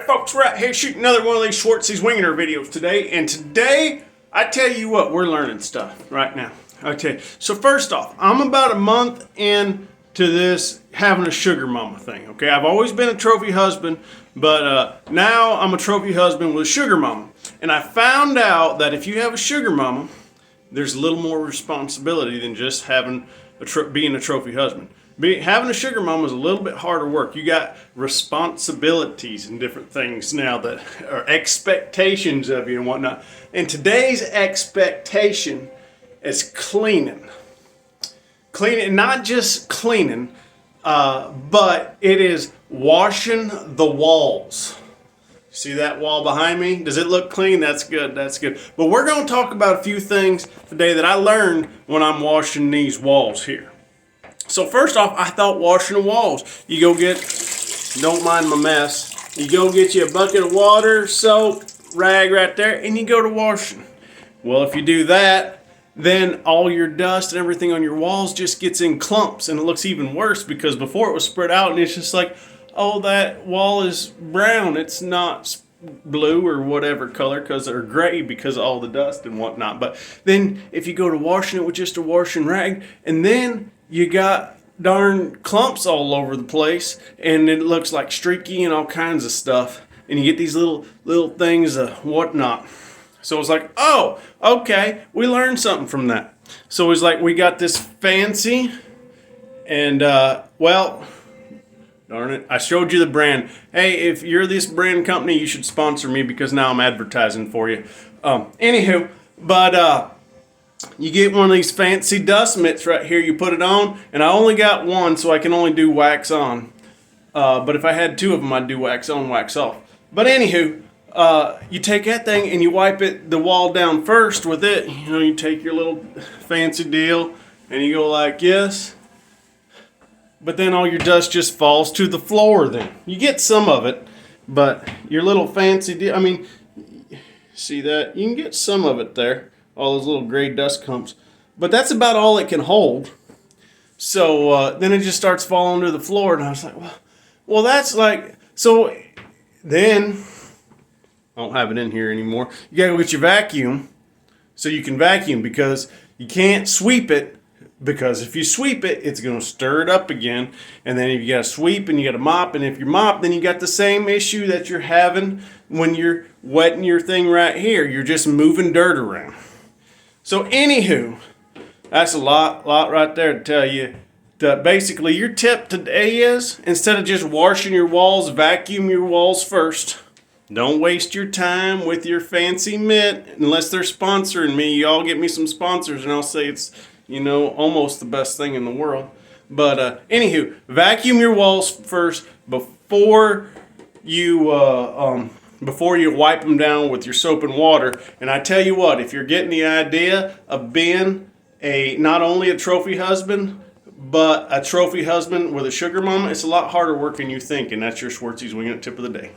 Folks, right here shooting another one of these Schwartzy's Winging Her videos today. And today, I tell you what, we're learning stuff right now. Okay, so first off, I'm about a month into this having a sugar mama thing. Okay, I've always been a trophy husband, but now I'm a trophy husband with a sugar mama. And I found out that if you have a sugar mama, there's a little more responsibility than just having being a trophy husband. Having a sugar mama is a little bit harder work. You got responsibilities and different things now that are expectations of you and whatnot. And today's expectation is cleaning. Cleaning, not just cleaning, but it is washing the walls. See that wall behind me? Does it look clean? That's good, that's good. But we're going to talk about a few things today that I learned when I'm washing these walls here. So first off, I thought washing the walls, you go get, don't mind my mess, you go get you a bucket of water, soap, rag right there, and you go to washing. Well, if you do that, then all your dust and everything on your walls just gets in clumps, and it looks even worse because before it was spread out and it's just like, oh, that wall is brown, it's not blue or whatever color because they're gray because of all the dust and whatnot. But then if you go to washing it with just a washing rag, and then you got darn clumps all over the place and it looks like streaky and all kinds of stuff, and you get these little things of whatnot. So it's like, oh, okay, we learned something from that. So it's like we got this fancy, and well, darn it, I showed you the brand. Hey, if you're this brand company, you should sponsor me because now I'm advertising for you. Anywho, but you get one of these fancy dust mitts right here. You put it on, and I only got one, so I can only do wax on. But if I had two of them, I'd do wax on, wax off. But anywho, you take that thing and you wipe the wall down first with it. You know, you take your little fancy deal and you go like this. But then all your dust just falls to the floor then. You get some of it, but your little fancy deal, I mean, see that? You can get some of it there. All those little gray dust clumps. But that's about all it can hold. So then it just starts falling to the floor, and I was like, well, that's like, so then, I don't have it in here anymore. You gotta go get your vacuum so you can vacuum, because you can't sweep it, because if you sweep it, it's gonna stir it up again. And then if you gotta sweep and you gotta mop, and if you mop, then you got the same issue that you're having when you're wetting your thing right here. You're just moving dirt around. So anywho, that's a lot right there to tell you that basically your tip today is, instead of just washing your walls, vacuum your walls first. Don't waste your time with your fancy mitt unless they're sponsoring me. Y'all get me some sponsors and I'll say it's, you know, almost the best thing in the world. But anywho, vacuum your walls first before you wipe them down with your soap and water. And I tell you what, if you're getting the idea of being not only a trophy husband, but a trophy husband with a sugar mama, it's a lot harder work than you think. And that's your Schwartzy's Winging It tip of the day.